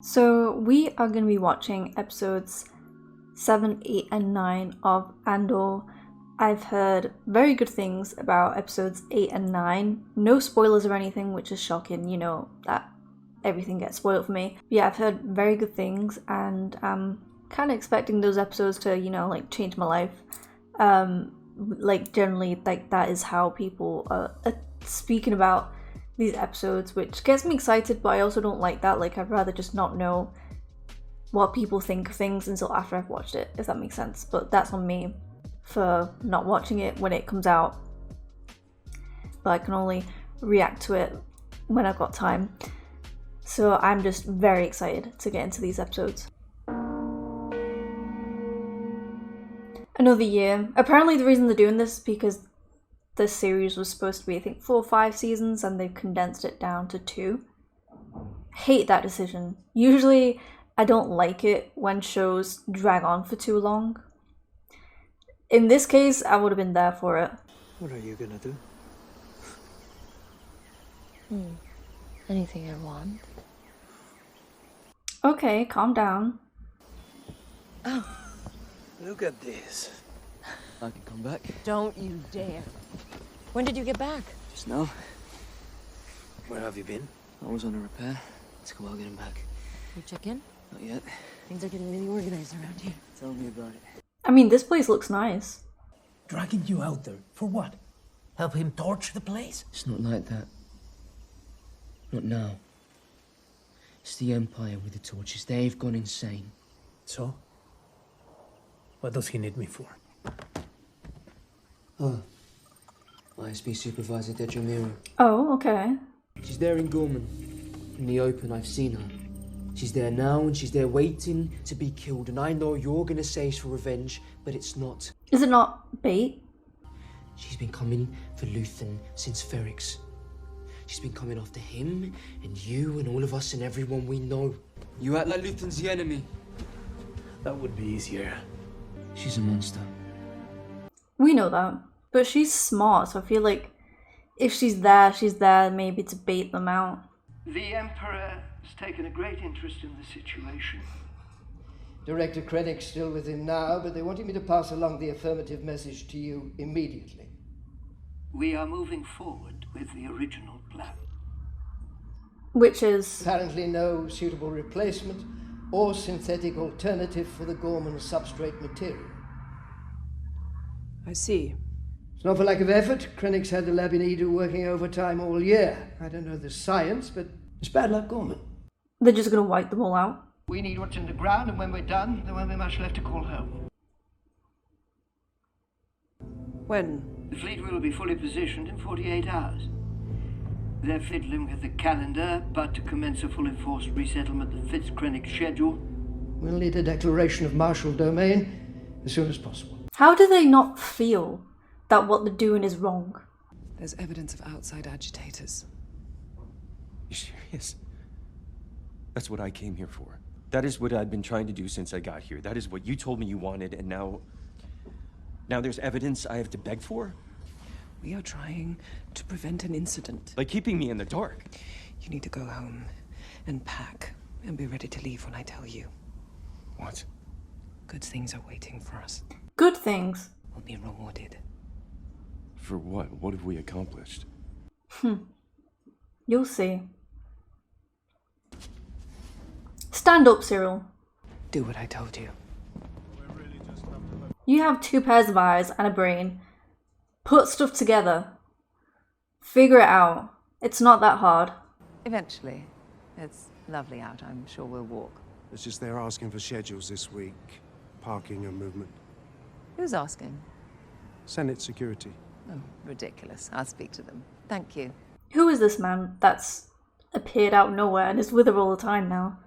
So we are going to be watching episodes 7, 8, and 9 of ANDOR. I've heard very good things about episodes 8 and 9. No spoilers or anything, which is shocking, you know, that everything gets spoiled for me. But yeah, I've heard very good things, and I'm kind of expecting those episodes to, you know, like, change my life. Like, generally, like, that is how people are speaking about these episodes, which gets me excited, but I also don't like that. Like, I'd rather just not know what people think of things until after I've watched it, if that makes sense. But that's on me for not watching it when it comes out. But I can only react to it when I've got time. So I'm just very excited to get into these episodes. Another year. Apparently the reason they're doing this is because this series was supposed to be, I think, 4 or 5 seasons, and they've condensed it down to 2. Hate that decision. Usually I don't like it when shows drag on for too long. In this case, I would have been there for it. What are you gonna do? Anything I want. Okay, calm down. Oh. Look at this. I can come back. Don't you dare. When did you get back? Just now. Where have you been? I was on a repair. It's a while getting back. You check in? Not yet. Things are getting really organized around here. Tell me about it. I mean, this place looks nice. Dragging you out there, for what? Help him torch the place? It's not like that. Not now. It's the Empire with the torches. They've gone insane. So? What does he need me for? Oh. ISB Supervisor Dejamiro. Oh, okay. She's there in Gorman. In the open, I've seen her. She's there now, and she's there waiting to be killed. And I know you're gonna say it's for revenge, but it's not. Is it not bait? She's been coming for Luthen since Ferrix. She's been coming after him, and you, and all of us, and everyone we know. You act like Luthen's the enemy. That would be easier. She's a monster. We know that. But she's smart, so I feel like if she's there maybe to bait them out. The Emperor has taken a great interest in the situation. Director Krennic's still with him now, but they wanted me to pass along the affirmative message to you immediately. We are moving forward with the original plan. Which is... Apparently no suitable replacement or synthetic alternative for the Gorman substrate material. I see. It's not for lack of effort. Krennic's had the lab in Edu working overtime all year. I don't know the science, but it's bad luck, Gorman. They're just gonna wipe them all out. We need what's in the ground, and when we're done, there won't be much left to call home. When? The fleet will be fully positioned in 48 hours. They're fiddling with the calendar, but to commence a full enforced resettlement that fits Krennic's schedule. We'll need a declaration of martial domain as soon as possible. How do they not feel that what they're doing is wrong? There's evidence of outside agitators. You serious? That's what I came here for. That is what I've been trying to do since I got here. That is what you told me you wanted, and now there's evidence I have to beg for? We are trying to prevent an incident. Like keeping me in the dark. You need to go home and pack and be ready to leave when I tell you. What? Good things are waiting for us. Good things. We'll be rewarded. For what? What have we accomplished? You'll see. Stand up, Cyril. Do what I told you. You have 2 pairs of eyes and a brain. Put stuff together. Figure it out. It's not that hard. Eventually. It's lovely out. I'm sure we'll walk. It's just they're asking for schedules this week. Parking and movement. Who's asking? Senate security. Oh, ridiculous. I'll speak to them. Thank you. Who is this man that's appeared out of nowhere and is with her all the time now?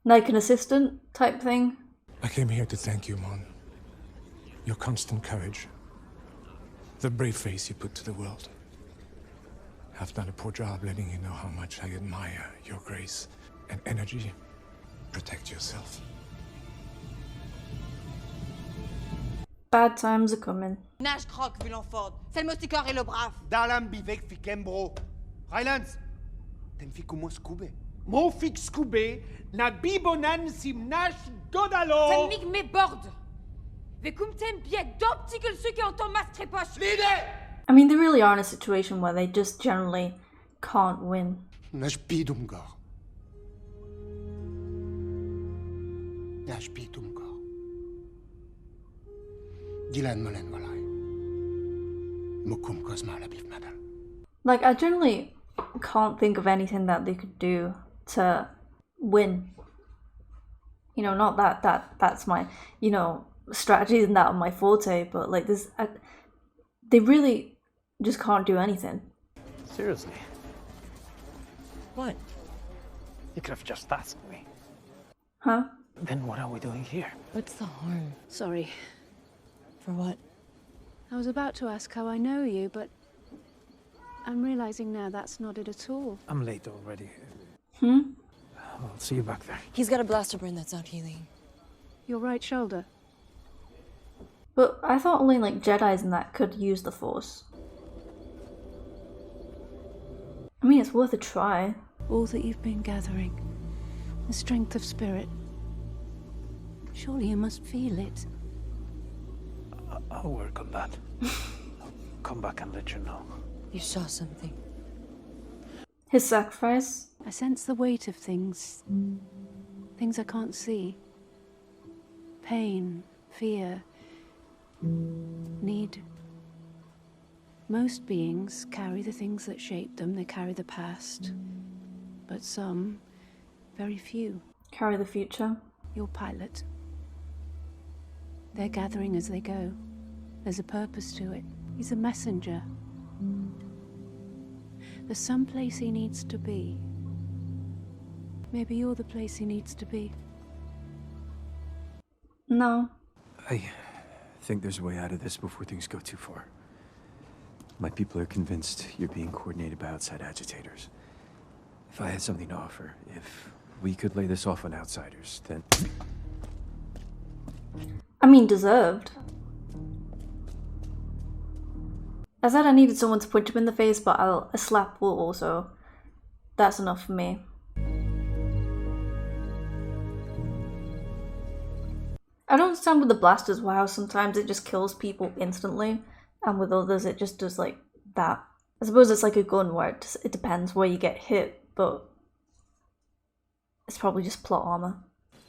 Like an assistant type thing? I came here to thank you, Mon. Your constant courage. The brave face you put to the world. I've done a poor job letting you know how much I admire your grace and energy. Protect yourself. Bad times are coming. Nage croque, Villanford. C'est le mousticor et le brave. Dalam bivek fi kembro. Rylance. Ten fi como scube. Mo fix skube, na bibonan simnash dodalo. Temig me bord. Ve kumtem bieg d'optical suke en ton mastre poche. I mean, they really are in a situation where they just generally can't win. Nash bidumgar. Nash bidumgar. Dilan molen walai. Mukum kozma la bif madal. Like, I generally can't think of anything that they could do to win. You know, not that's my, you know, strategy isn't that my forte, but like this, they really just can't do anything. Seriously? What? You could have just asked me. Huh? Then what are we doing here? What's the harm? Sorry. For what? I was about to ask how I know you, but I'm realizing now that's not it at all. I'm late already. Hmm? I'll see you back there. He's got a blaster burn that's not healing. Your right shoulder. But I thought only like Jedis and that could use the Force. I mean, it's worth a try. All that you've been gathering. The strength of spirit. Surely you must feel it. I'll work on that. I'll come back and let you know. You saw something. His sacrifice? I sense the weight of things. Things I can't see. Pain, fear, need. Most beings carry the things that shape them, they carry the past. But some, very few, carry the future. Your pilot. They're gathering as they go. There's a purpose to it. He's a messenger. There's some place he needs to be. Maybe you're the place he needs to be. No. I think there's a way out of this before things go too far. My people are convinced you're being coordinated by outside agitators. If I had something to offer, if we could lay this off on outsiders, then... I mean, deserved. I said I needed someone to punch him in the face, but a slap will also. That's enough for me. I don't understand with the blasters why sometimes it just kills people instantly, and with others it just does like that. I suppose it's like a gun where it depends where you get hit, but it's probably just plot armor.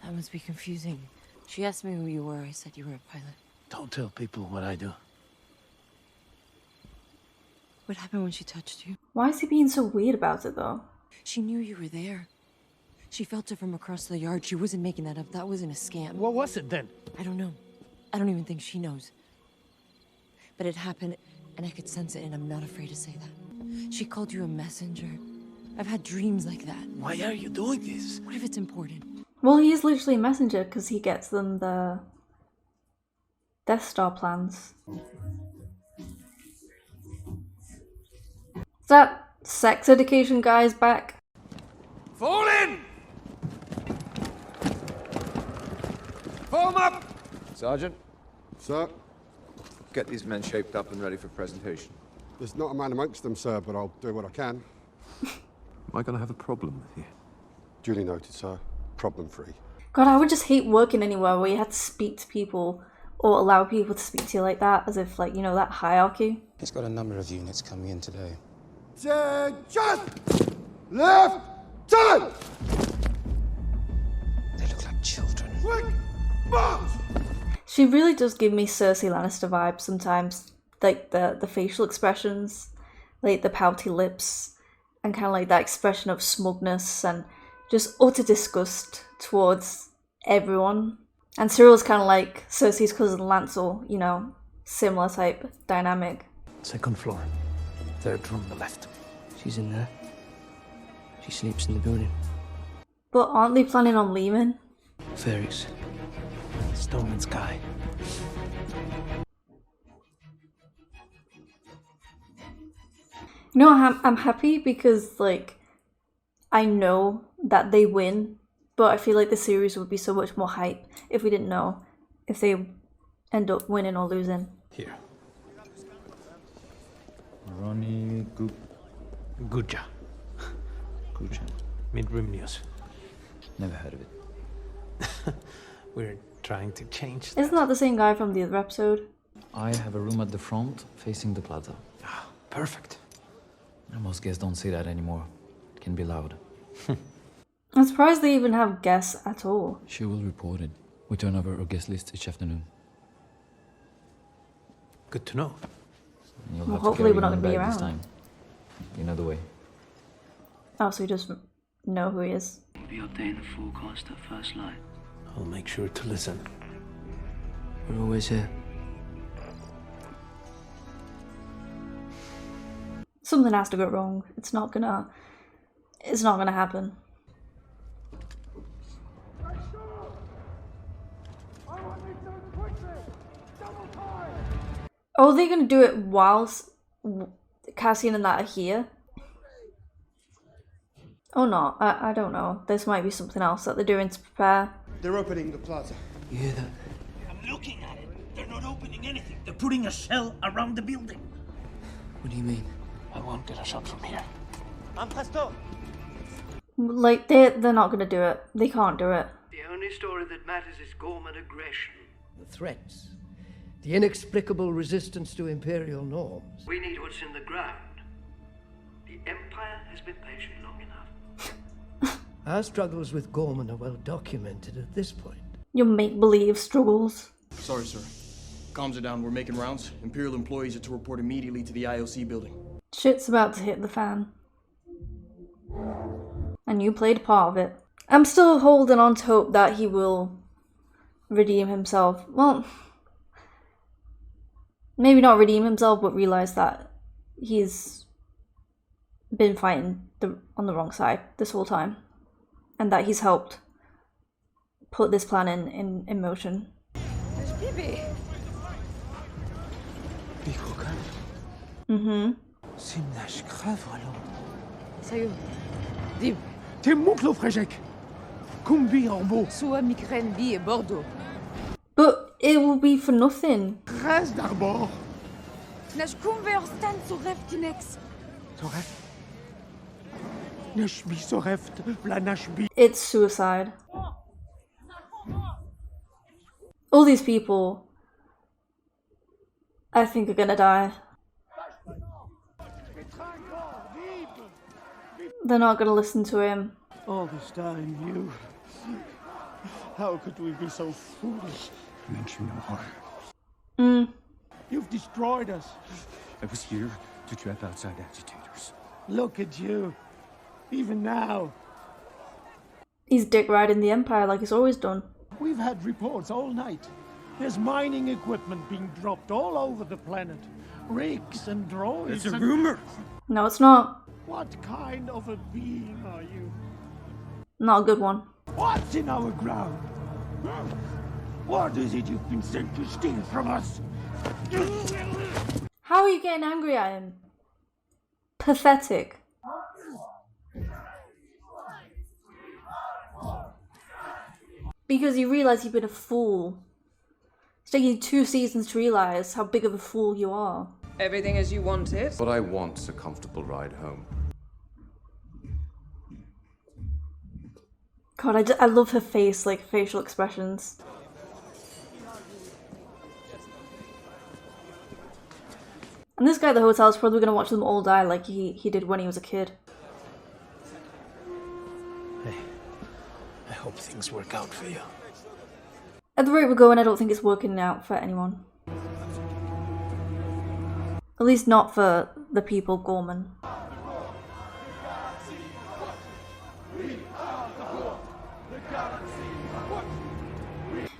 That must be confusing. She asked me who you were. I said you were a pilot. Don't tell people what I do. What happened when she touched you? Why is he being so weird about it though? She knew you were there. She felt it from across the yard. She wasn't making that up. That wasn't a scam. What was it then? I don't know. I don't even think she knows. But it happened, and I could sense it, and I'm not afraid to say that. She called you a messenger. I've had dreams like that. Why are you doing this? What if it's important? Well, he is literally a messenger because he gets them the Death Star plans. Is that sex education guys back? Fall in! Form up! Sergeant? Sir? Get these men shaped up and ready for presentation. There's not a man amongst them, sir, but I'll do what I can. Am I gonna have a problem with you? Duly noted, sir. Problem-free. God, I would just hate working anywhere where you had to speak to people or allow people to speak to you like that, as if, like, you know, that hierarchy. It's got a number of units coming in today. Just left turn! They look like children. Quick march! She really does give me Cersei Lannister vibes sometimes. Like the facial expressions, like the pouty lips, and kind of like that expression of smugness and just utter disgust towards everyone. And Cyril's kind of like Cersei's cousin Lancel, you know, similar type dynamic. Second floor. Third from the left. She's in there. She sleeps in the building. But aren't they planning on leaving? Ferrix. Stone and Sky. You know, I'm happy because, like, I know that they win, but I feel like the series would be so much more hype if we didn't know if they end up winning or losing. Here. Ronnie Guja. Guja. Midrimnius. Never heard of it. We're trying to change Isn't that the same guy from the other episode? I have a room at the front facing the plaza. Perfect. Most guests don't say that anymore. It can be loud. I'm surprised they even have guests at all. She will report it. We turn over our guest list each afternoon. Good to know. You'll Well, have hopefully to we're carry not your gonna be own bag this around. time. You know the way. Oh, so he doesn't know who he is. Be your day in the forecast at first light. I'll make sure to listen. We're always here. Something has to go wrong. It's not gonna happen. Oh, are they gonna do it whilst Cassian and that are here? Oh no, I don't know. This might be something else that they're doing to prepare. They're opening the plaza. You hear that? I'm looking at it. They're not opening anything. They're putting a shell around the building. What do you mean? I won't get a shot from here. I'm Pastor. Like, they're not gonna do it. They can't do it. The only story that matters is Gorman aggression. The threats. The inexplicable resistance to imperial norms. We need what's in the ground. The Empire has been patient long enough. Our struggles with Gorman are well documented at this point. Your make-believe struggles. Sorry, sir. Comms are down. We're making rounds. Imperial employees are to report immediately to the IOC building. Shit's about to hit the fan. And you played part of it. I'm still holding on to hope that he will redeem himself. Well, maybe not redeem himself, but realize that he's been fighting on the wrong side this whole time. And that he's helped put this plan in motion. Mm-hmm. Sa'yo. Dim. Tim muklo frejek. Kumbi en beau. Sua mikren bi e Bordeaux. But it will be for nothing. Reste d'arbor. Nash kumver stand so reftinex. Soreft. Nashbi soreft. La nashbi. It's suicide. All these people, I think, are gonna die. They're not gonna listen to him. All this time, you. How could we be so foolish? Mention no harm. You've destroyed us. I was here to trap outside agitators. Look at you. Even now. He's dick riding the Empire like he's always done. We've had reports all night. There's mining equipment being dropped all over the planet. Rigs and droids. It's a rumor. No, it's not. What kind of a being are you? Not a good one. What's in our ground? What is it you've been sent to steal from us? How are you getting angry at him? Pathetic. Because you realise you've been a fool. It's taking you 2 seasons to realise how big of a fool you are. Everything as you want it? What I want's a comfortable ride home. God, I love her face, like facial expressions. And this guy at the hotel is probably going to watch them all die like he did when he was a kid. Hey, I hope things work out for you. At the rate we're going, I don't think it's working out for anyone. At least not for the people Gorman.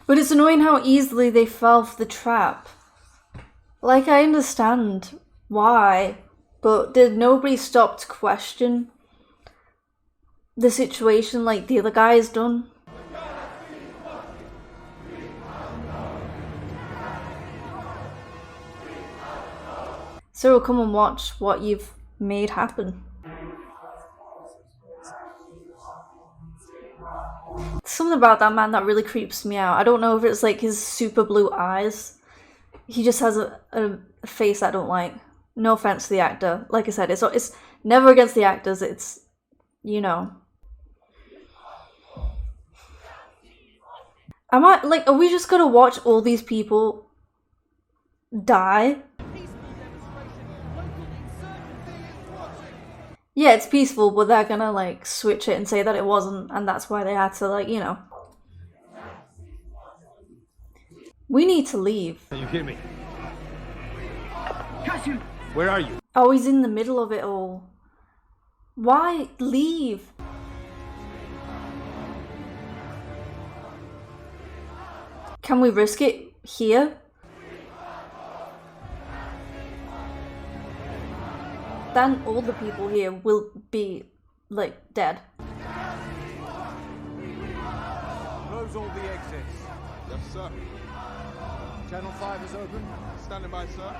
But it's annoying how easily they fell for the trap. Like, I understand why, but did nobody stop to question the situation like the other guy has done? So come and watch what you've made happen. Something about that man that really creeps me out. I don't know if it's like his super blue eyes. He just has a face I don't like. No offense to the actor. Like I said, it's never against the actors. It's, you know. Are we just gonna watch all these people die? Yeah, it's peaceful, but they're gonna like switch it and say that it wasn't, and that's why they had to like, you know. We need to leave. Are you kidding me? Cassian! Where are you? Oh, he's in the middle of it all. Why leave? Can we risk it here? Then all the people here will be, like, dead. Close all the exits. Yes, sir. Channel 5 is open. Standing by, sir.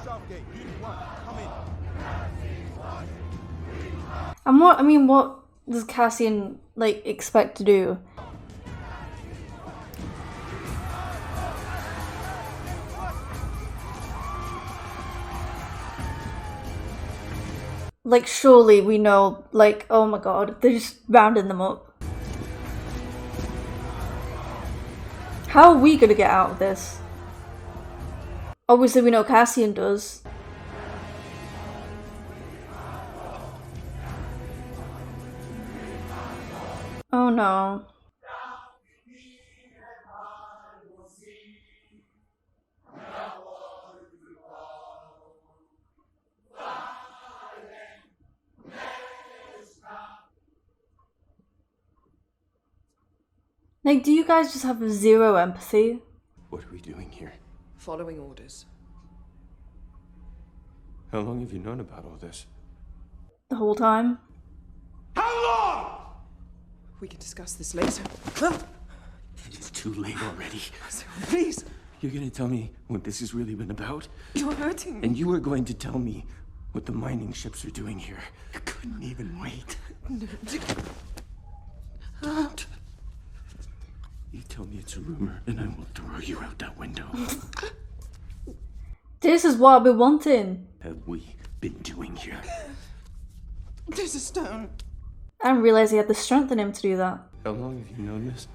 Southgate, Unit 1, come in. And what does Cassian, like, expect to do? Like, surely we know, like, oh my god, they're just rounding them up. How are we gonna get out of this? Obviously we know Cassian does. Oh no. Like, do you guys just have zero empathy? What are we doing here? Following orders. How long have you known about all this? The whole time? How long? We can discuss this later. It's too late already. Please. You're gonna tell me what this has really been about? You're hurting me. And you are going to tell me what the mining ships are doing here. You couldn't even wait. No. You tell me it's a rumor, and I will throw you out that window. This is what I've been wanting. Have we been doing here? There's a stone. I didn't realize he had the strength in him to do that. How long have you known this?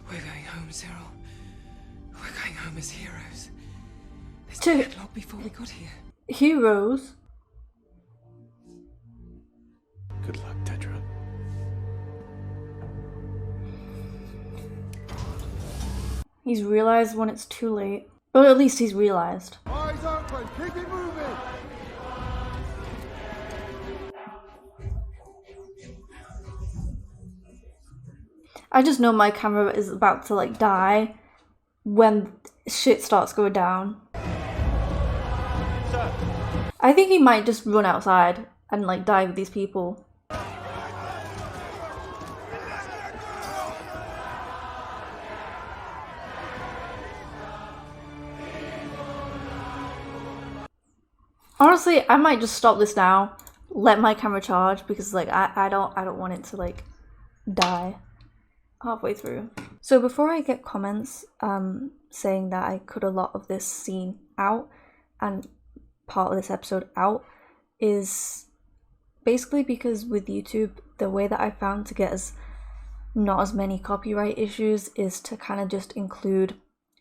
We're going home, Cyril. We're going home as heroes. There's To- a deadlock before we got here. Heroes? Good luck, Tetra. He's realized when it's too late. Or at least he's realized. Eyes open, keep it moving. I just know my camera is about to like die when shit starts going down. Sir. I think he might just run outside and like die with these people. Honestly, I might just stop this now, let my camera charge, because like I don't want it to like die halfway through. So before I get comments saying that I cut a lot of this scene out and part of this episode out, is basically because with YouTube, the way that I found to get not as many copyright issues is to kind of just include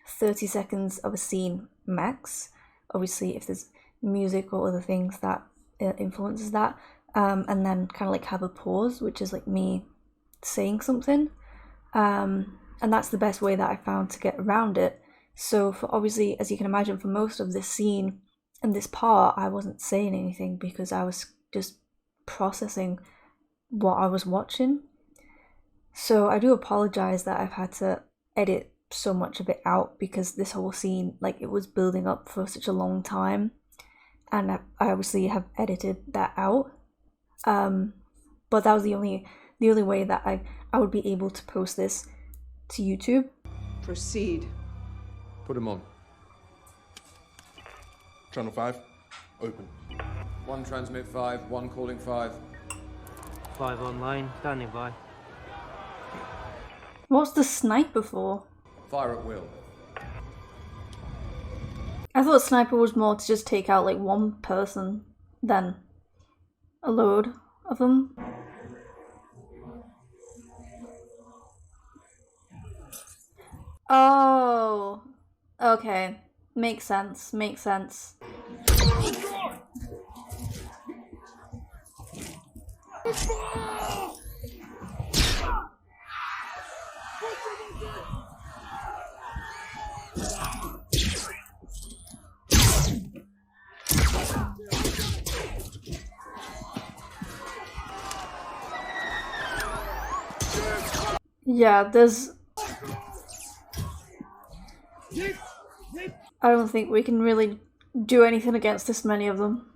30 seconds of a scene max. Obviously, if there's music or other things that influences that, and then kind of like have a pause, which is like me saying something, and that's the best way that I found to get around it. So for obviously, as you can imagine, for most of this scene and this part, I wasn't saying anything because I was just processing what I was watching. So I do apologize that I've had to edit so much of it out, because this whole scene, like, it was building up for such a long time, and I obviously have edited that out. But that was the only way that I would be able to post this to YouTube. Proceed. Put him on. Channel 5, open. 1 transmit 5, 1 calling 5. 5 online, standing by. What's the sniper for? Fire at will. I thought sniper was more to just take out like one person than a load of them. Oh, okay. Makes sense. Makes sense. Yeah, there's... I don't think we can really do anything against this many of them.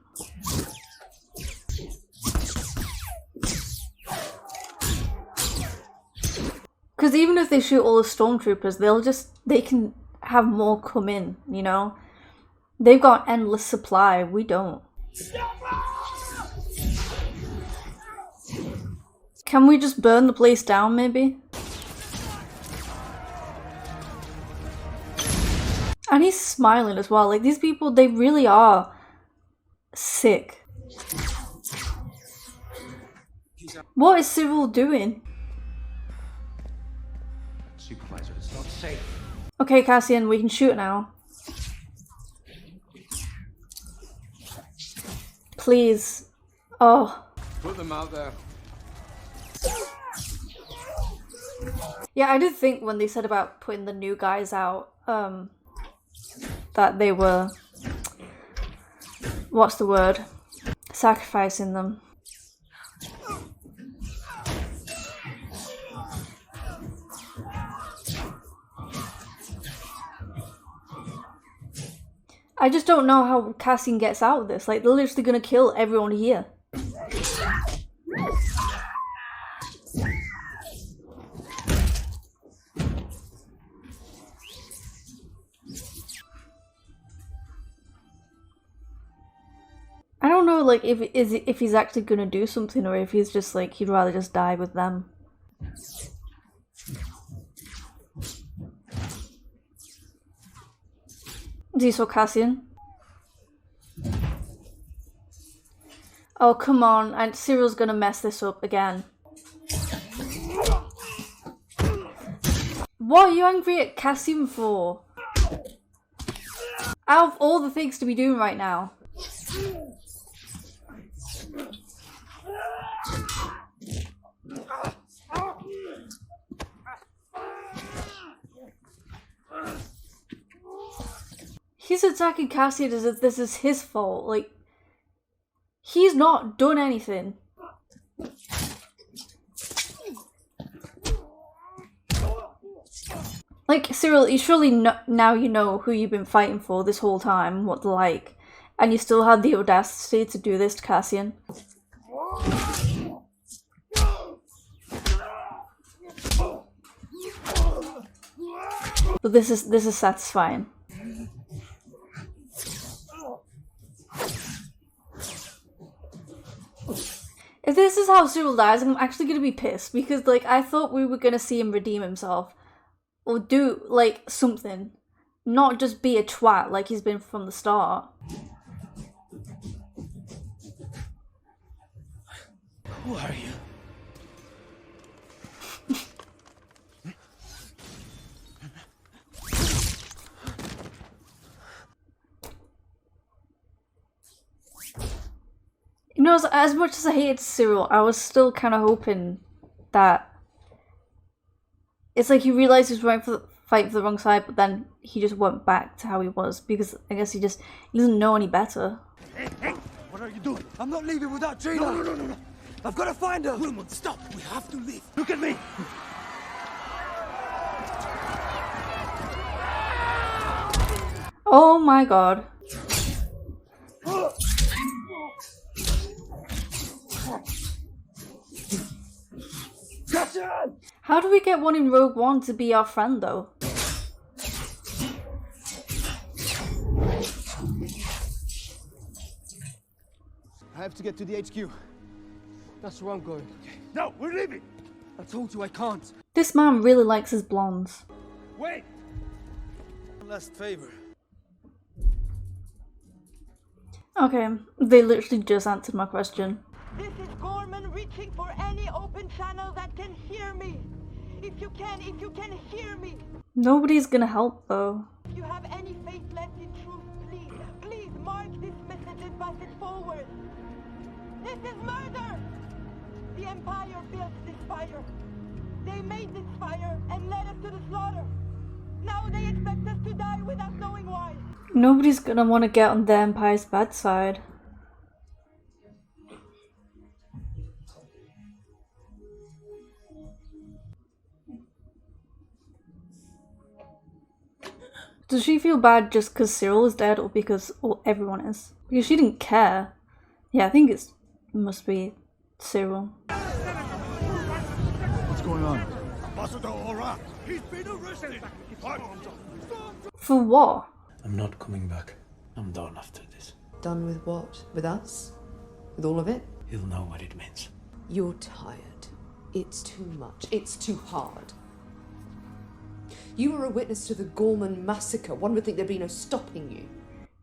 Because even if they shoot all the stormtroopers, they can have more come in, you know? They've got endless supply, we don't. Can we just burn the place down, maybe? And he's smiling as well. Like, these people, they really are sick. What is Cyril doing? Supervisor, it's not safe. Okay, Cassian, we can shoot now. Please. Oh. Put them out there. Yeah, I did think when they said about putting the new guys out, that they were... What's the word? Sacrificing them. I just don't know how Cassian gets out of this. Like, they're literally gonna kill everyone here. I don't know, like, if he's actually gonna do something, or if he's just like, he'd rather just die with them. Do you saw Cassian? Oh, come on, and Cyril's gonna mess this up again. What are you angry at Cassian for? Out of all the things to be doing right now. He's attacking Cassian as if this is his fault. Like, he's not done anything. Like, Cyril, you surely now you know who you've been fighting for this whole time, what they're like, and you still had the audacity to do this to Cassian. But this is satisfying. If this is how Cyril dies, I'm actually gonna be pissed, because, like, I thought we were gonna see him redeem himself. Or do, like, something. Not just be a twat like he's been from the start. Who are you? You know, as much as I hated Cyril, I was still kind of hoping that it's like he realized he was fighting for the wrong side, but then he just went back to how he was, because I guess he doesn't know any better. Hey, what are you doing? I'm not leaving without Gina. No. I've got to find her. Wilmot, stop. We have to leave. Look at me. Oh my god. How do we get one in Rogue One to be our friend, though? I have to get to the HQ. That's where I'm going. Okay. No, we're leaving. I told you I can't. This man really likes his blondes. Wait. One last favor. Okay, they literally just answered my question. This is Gorman reaching for any open channel that can hear me. If you can hear me. Nobody's gonna help though. If you have any faith left in truth, please mark this message and pass it forward. This is murder! The Empire built this fire. They made this fire and led us to the slaughter. Now they expect us to die without knowing why. Nobody's gonna want to get on the Empire's bad side. Does she feel bad just because Cyril is dead or because everyone is? Because she didn't care. Yeah, I think it must be Cyril. What's going on? Ambassador Aura, he's been arrested. For what? I'm not coming back. I'm done after this. Done with what? With us? With all of it? He'll know what it means. You're tired. It's too much. It's too hard. You were a witness to the Gorman massacre. One would think there'd be no stopping you.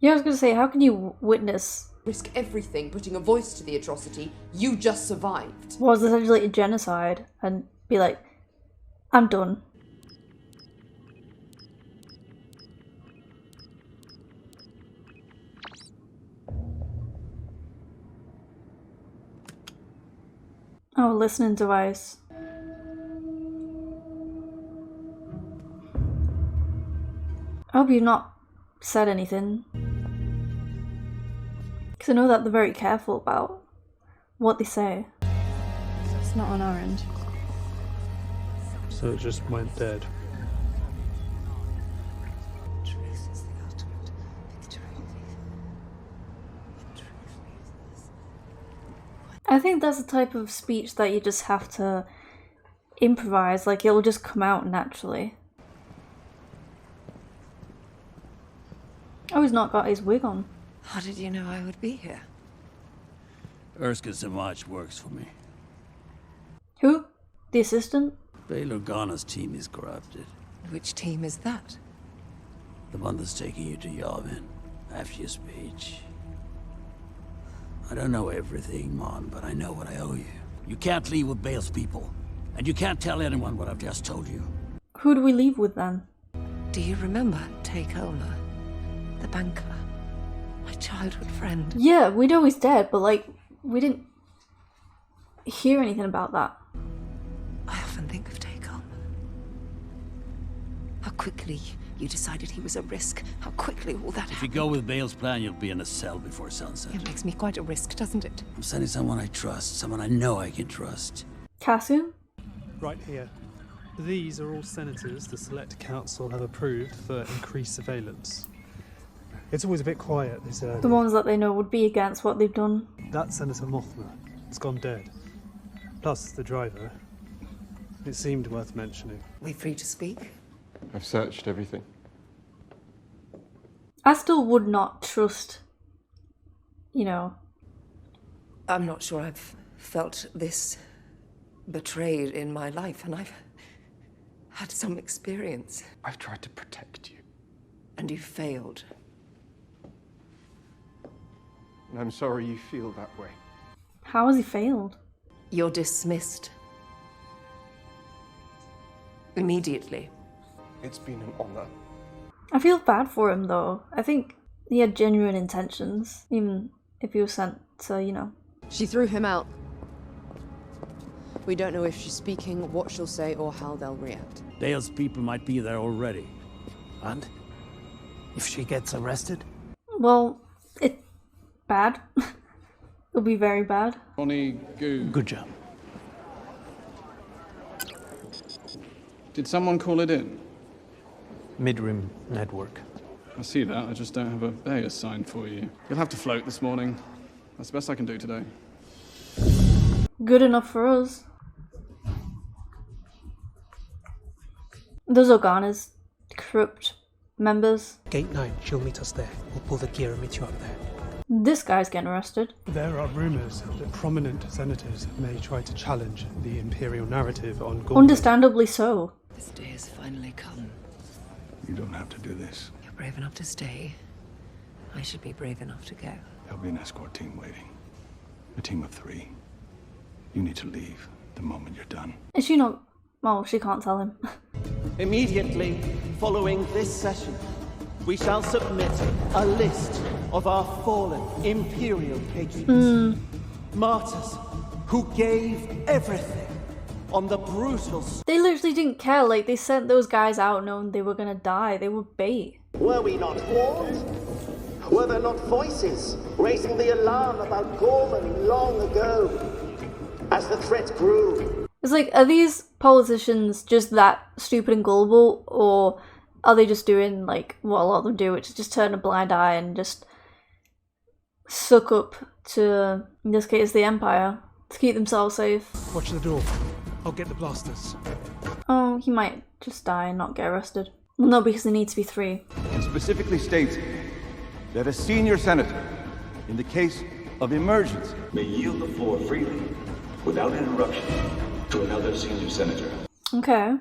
Yeah, I was gonna say, how can you witness? Risk everything, putting a voice to the atrocity. You just survived. Was essentially a genocide and be like, I'm done. Oh, listening device. I hope you've not said anything. Because I know that they're very careful about what they say. It's not on our end. So it just went dead. I think that's the type of speech that you just have to improvise, like it'll just come out naturally. Oh, he's not got his wig on. How did you know I would be here? Erskine Samaj works for me. Who? The assistant? Bail Organa's team is corrupted. Which team is that? The one that's taking you to Yavin after your speech. I don't know everything, Mon, but I know what I owe you. You can't leave with Bale's people, and you can't tell anyone what I've just told you. Who do we leave with then? Do you remember Take Elmer, the banker? My childhood friend. Yeah, we know he's dead, but like, we didn't hear anything about that. I often think of Take Elmer. How quickly you decided he was a risk. How quickly all that happened. If you go with Bale's plan, you'll be in a cell before sunset. It makes me quite a risk, doesn't it? I'm sending someone I trust, someone I know I can trust. Cassian? Right here. These are all senators the Select Council have approved for increased surveillance. It's always a bit quiet this early. The ones that they know would be against what they've done. That's Senator Mothma. It's gone dead. Plus the driver. It seemed worth mentioning. We free to speak? I've searched everything. I still would not trust, you know. I'm not sure I've felt this betrayed in my life, and I've had some experience. I've tried to protect you. And you failed. And I'm sorry you feel that way. How has he failed? You're dismissed. Immediately. It's been an honor. I feel bad for him though. I think he had genuine intentions, even if he was sent to, you know. She threw him out. We don't know if she's speaking, what she'll say, or how they'll react. Dale's people might be there already. And? If she gets arrested? Well, it's bad. It'll be very bad. Bonnie, Good job. Did someone call it in? Midrim Network. I see that, I just don't have a bay assigned for you. You'll have to float this morning. That's the best I can do today. Good enough for us. Those Organa's corrupt members. Gate 9, she'll meet us there. We'll pull the gear and meet you up there. This guy's getting arrested. There are rumours that prominent senators may try to challenge the imperial narrative on Gorman. Understandably so. This day has finally come. You don't have to do this. You're brave enough to stay. I should be brave enough to go. There'll be an escort team waiting. A team of 3. You need to leave the moment you're done. Is she not Well, she can't tell him. Immediately following this session, we shall submit a list of our fallen Imperial patrons. Martyrs who gave everything on the brutal... They literally didn't care, like, they sent those guys out knowing they were gonna die. They were bait. Were we not warned? Were there not voices raising the alarm about Gorman long ago? As the threat grew... It's like, are these politicians just that stupid and gullible, or are they just doing, like, what a lot of them do, which is just turn a blind eye and just suck up to, in this case, the Empire, to keep themselves safe? Watch the door. I'll get the blasters. Oh, he might just die and not get arrested. Well, no, because there needs to be 3. It specifically states that a senior senator, in the case of emergency, may yield the floor freely, without interruption, to another senior senator. Okay.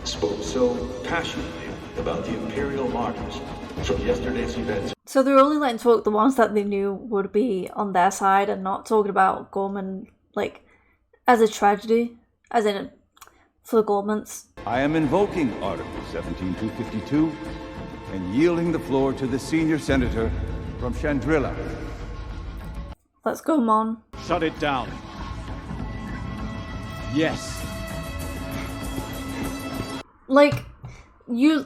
Spoke so passionately about the Imperial martyrs from yesterday's events. So they're only letting talk the ones that they knew would be on their side, and not talking about Gorman, like, as a tragedy, as in for the Gormans. I am invoking Article 17252 and yielding the floor to the senior senator from Chandrila. Let's go, Mon. Shut it down. Yes. Like, he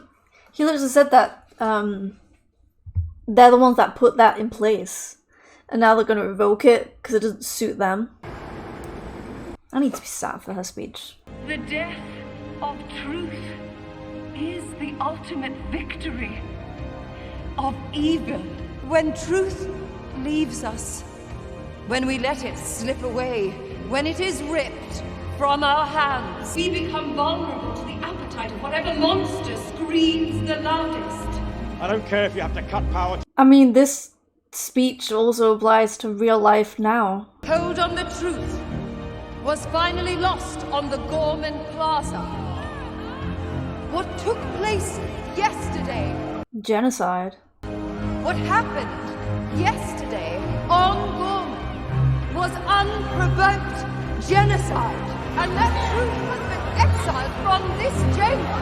literally said that, they're the ones that put that in place, and now they're going to revoke it because it doesn't suit them. I need to be sad for her speech. The death of truth is the ultimate victory of evil. When truth leaves us, when we let it slip away, when it is ripped from our hands, we become vulnerable to the appetite of whatever monster screams the loudest. I don't care if you have to cut power. I mean, this speech also applies to real life now. Hold on the truth was finally lost on the Gorman Plaza. What took place yesterday? Genocide. What happened yesterday on Gorman was unprovoked genocide. And that truth has been exiled from this chamber.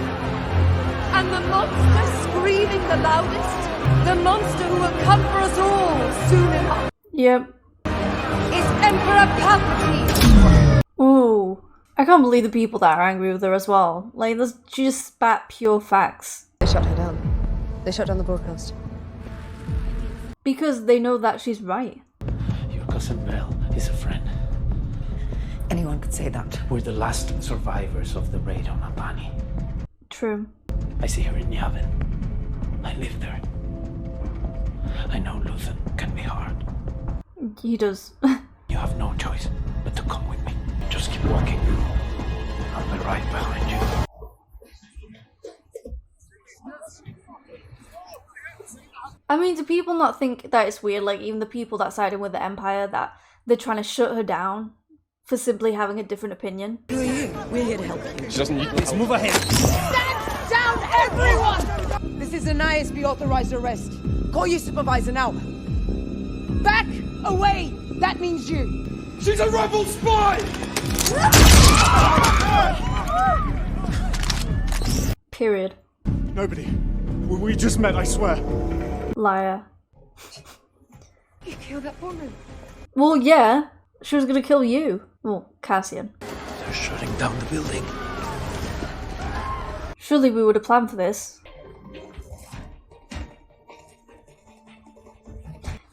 And the monster screaming the loudest, the monster who will come for us all soon enough. Yep. Is Emperor Palpatine. Ooh. I can't believe the people that are angry with her as well. Like, she just spat pure facts. They shut her down. They shut down the broadcast. Because they know that she's right. Your cousin Belle is a friend. Anyone could say that. We're the last survivors of the raid on Albany. True. I see her in Yavin. I live there. I know Luthen can be hard. He does. You have no choice but to come with me. Just keep walking. I'll be right behind you. I mean, do people not think that it's weird, like, even the people that sided with the Empire, that they're trying to shut her down for simply having a different opinion? Who are you? We're here to help you. She doesn't need Let's move ahead. Stand down, everyone! This is an ISB authorized arrest. Call your supervisor now. Back away! That means you. She's a rebel spy! Period. Nobody. We just met, I swear. Liar. You killed that woman. Well, yeah. She was gonna kill you. Well, Cassian. They're shutting down the building. Surely we would have planned for this.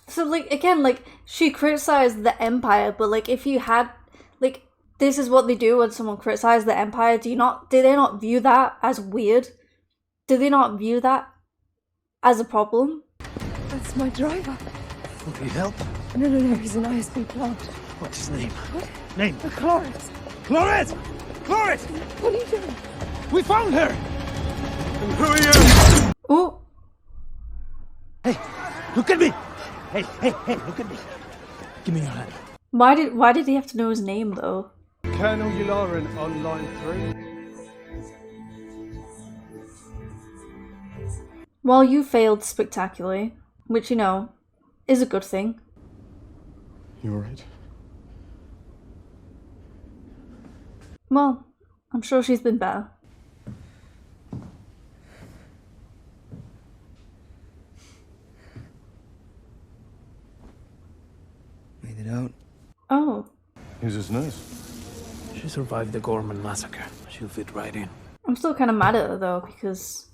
So, like, again, like, she criticized the Empire, but, like, if you had, like, this is what they do when someone criticizes the Empire, do they not view that as weird? Do they not view that as a problem? That's my driver. Will you help? No, he's an ISB plant. What's his name? What? Name? Cloris. Cloris! Cloris! What are you doing? We found her! And who are you? Oh. Hey, look at me! Hey, look at me. Give me your hand. Why did he have to know his name, though? Colonel Yularen on line 3. Well, you failed spectacularly, which, you know, is a good thing. You alright? Well, I'm sure she's been better. Made it out. Oh. Is this nice? She survived the Gorman massacre. She'll fit right in. I'm still kind of mad at her though, because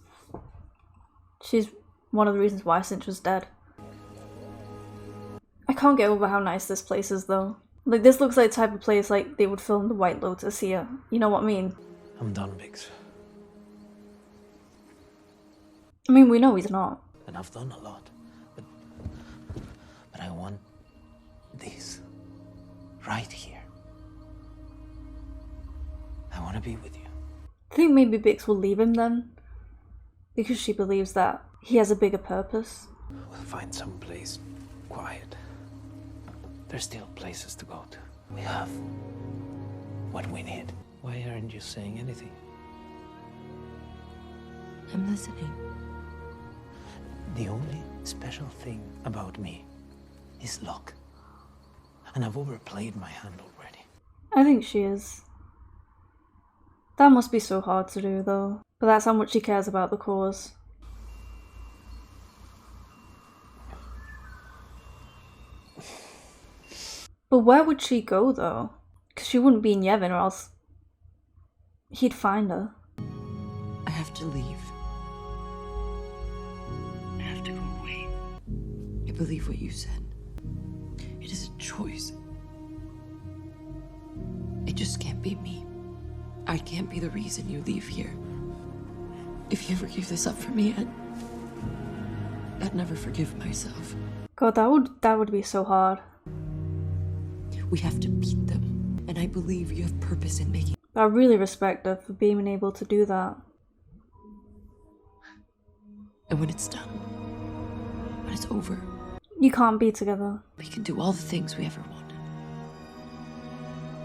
she's one of the reasons why Cinch was dead. I can't get over how nice this place is though. Like, this looks like the type of place like they would film The White Lotus here. You know what I mean? I'm done, Biggs. I mean, we know he's not. And I've done a lot. But I want this. Right here. I want to be with you. I think maybe Bix will leave him then, because she believes that he has a bigger purpose. We'll find some place quiet. There's still places to go to. We have what we need. Why aren't you saying anything? I'm listening. The only special thing about me is luck. And I've overplayed my hand already. I think she is. That must be so hard to do though. But that's how much she cares about the cause. But where would she go though? Because she wouldn't be in Yevon or else he'd find her. I have to leave. I have to go away. I believe what you said. It is a choice. It just can't be me. I can't be the reason you leave here. If you ever give this up for me, I'd never forgive myself. God, that would be so hard. We have to beat them, and I believe you have purpose in making. I really respect her for being able to do that. And when it's done, when it's over, you can't be together. We can do all the things we ever wanted.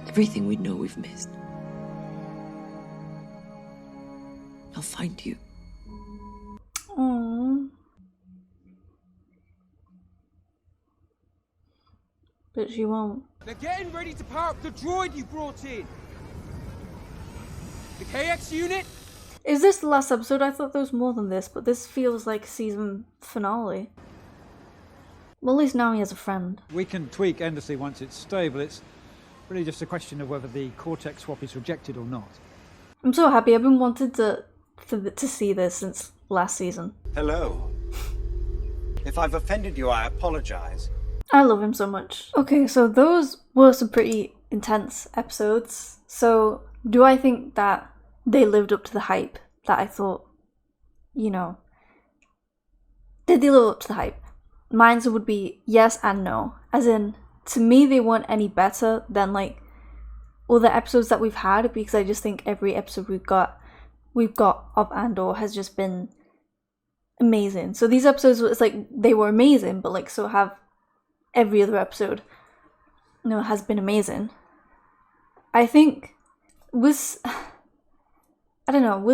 Everything we know we've missed. I'll find you. Aww. But she won't. They're getting ready to power up the droid you brought in. The KX unit? Is this the last episode? I thought there was more than this, but this feels like season finale. Well, at least now he has a friend. We can tweak endlessly once it's stable. It's really just a question of whether the Cortex swap is rejected or not. I'm so happy. I've been wanting to see this since last season. Hello. If I've offended you, I apologize. I love him so much. Okay, so those were some pretty intense episodes. So, do I think that they lived up to the hype that I thought, you know? Did they live up to the hype? My answer would be yes and no. As in, to me, they weren't any better than, like, other episodes that we've had, because I just think every episode we've got of Andor has just been amazing. So these episodes, it's like, they were amazing, but, like, so have every other episode, you know, has been amazing. I think with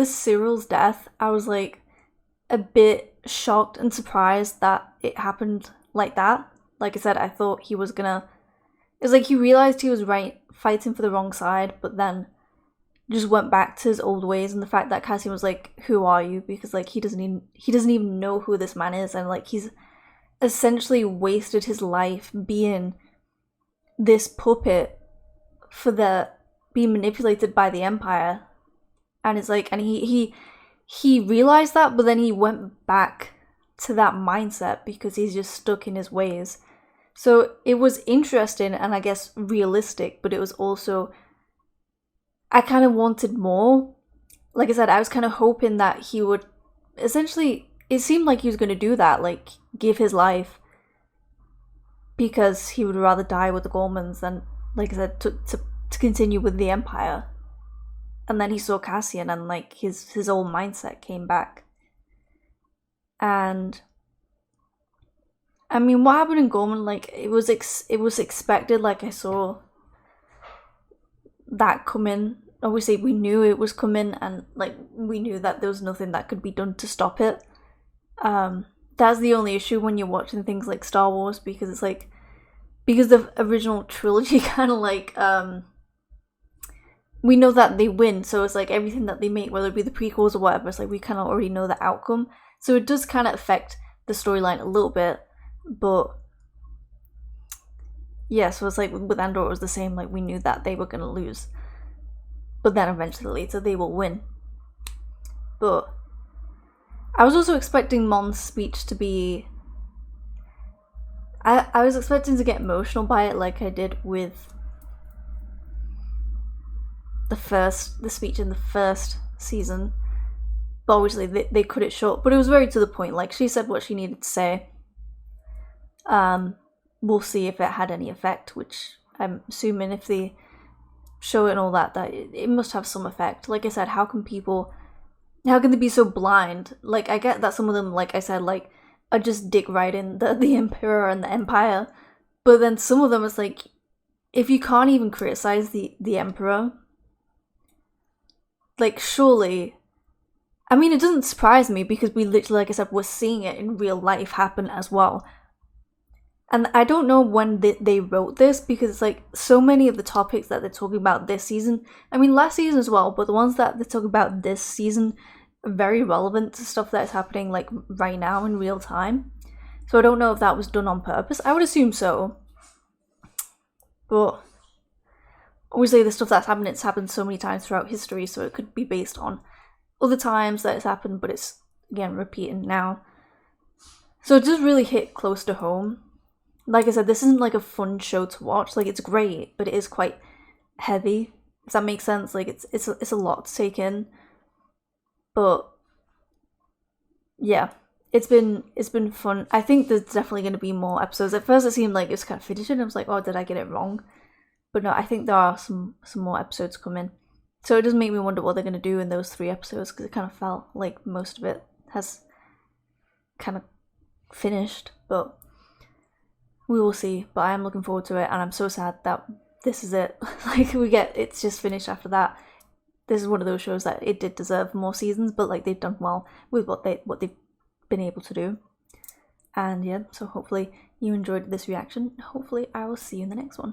Cyril's death, I was like a bit shocked and surprised that it happened like that. Like I said, I thought he was gonna, it's like he realized he was right fighting for the wrong side, but then just went back to his old ways. And the fact that Cassian was like, who are you? Because like he doesn't even know who this man is, and like he's essentially wasted his life being this puppet for being manipulated by the Empire. And it's like, and he realized that, but then he went back to that mindset because he's just stuck in his ways. So it was interesting and I guess realistic, but it was also, I kind of wanted more. Like I said, I was kind of hoping that he would essentially, it seemed like he was going to do that, like give his life, because he would rather die with the Gormans than, like I said, to continue with the Empire. And then he saw Cassian and like his old mindset came back. And I mean, what happened in Gorman, like it was expected. Like I saw that coming. Obviously we knew it was coming, and like we knew that there was nothing that could be done to stop it. That's the only issue when you're watching things like Star Wars, because it's like, because the original trilogy kind of like we know that they win, so it's like everything that they make, whether it be the prequels or whatever, it's like we kind of already know the outcome. So it does kind of affect the storyline a little bit, but yeah, so it's like with Andor it was the same, like we knew that they were going to lose, but then eventually later they will win. But I was also expecting Mon's speech to be... I was expecting to get emotional by it like I did with the speech in the first season. But obviously they cut it short. But it was very to the point. Like, she said what she needed to say. We'll see if it had any effect, which I'm assuming if they show it and all that it must have some effect. Like I said, how can they be so blind? Like, I get that some of them, like I said, like, are just dick riding the Emperor and the Empire. But then some of them, it's like, if you can't even criticize the Emperor, like, surely... I mean, it doesn't surprise me because we literally, like I said, we're seeing it in real life happen as well. And I don't know when they wrote this, because it's like so many of the topics that they're talking about this season, I mean last season as well, but the ones that they're talking about this season are very relevant to stuff that's happening like right now in real time. So I don't know if that was done on purpose. I would assume so. But obviously the stuff that's happened, it's happened so many times throughout history, so it could be based on other times that it's happened, but it's again repeating now. So it does really hit close to home. Like I said, this isn't like a fun show to watch. Like, it's great, but it is quite heavy. Does that make sense? Like, it's a lot to take in. But yeah, it's been fun. I think there's definitely going to be more episodes. At first, it seemed like it was kind of finishing. I was like, oh, did I get it wrong? But no, I think there are some more episodes coming. So it does make me wonder what they're going to do in those 3 episodes, because it kind of felt like most of it has kind of finished. But we will see. But I am looking forward to it, and I'm so sad that this is it. Like, it's just finished after that. This is one of those shows that it did deserve more seasons, but like, they've done well with what they've been able to do. And yeah, so hopefully you enjoyed this reaction. Hopefully I will see you in the next one.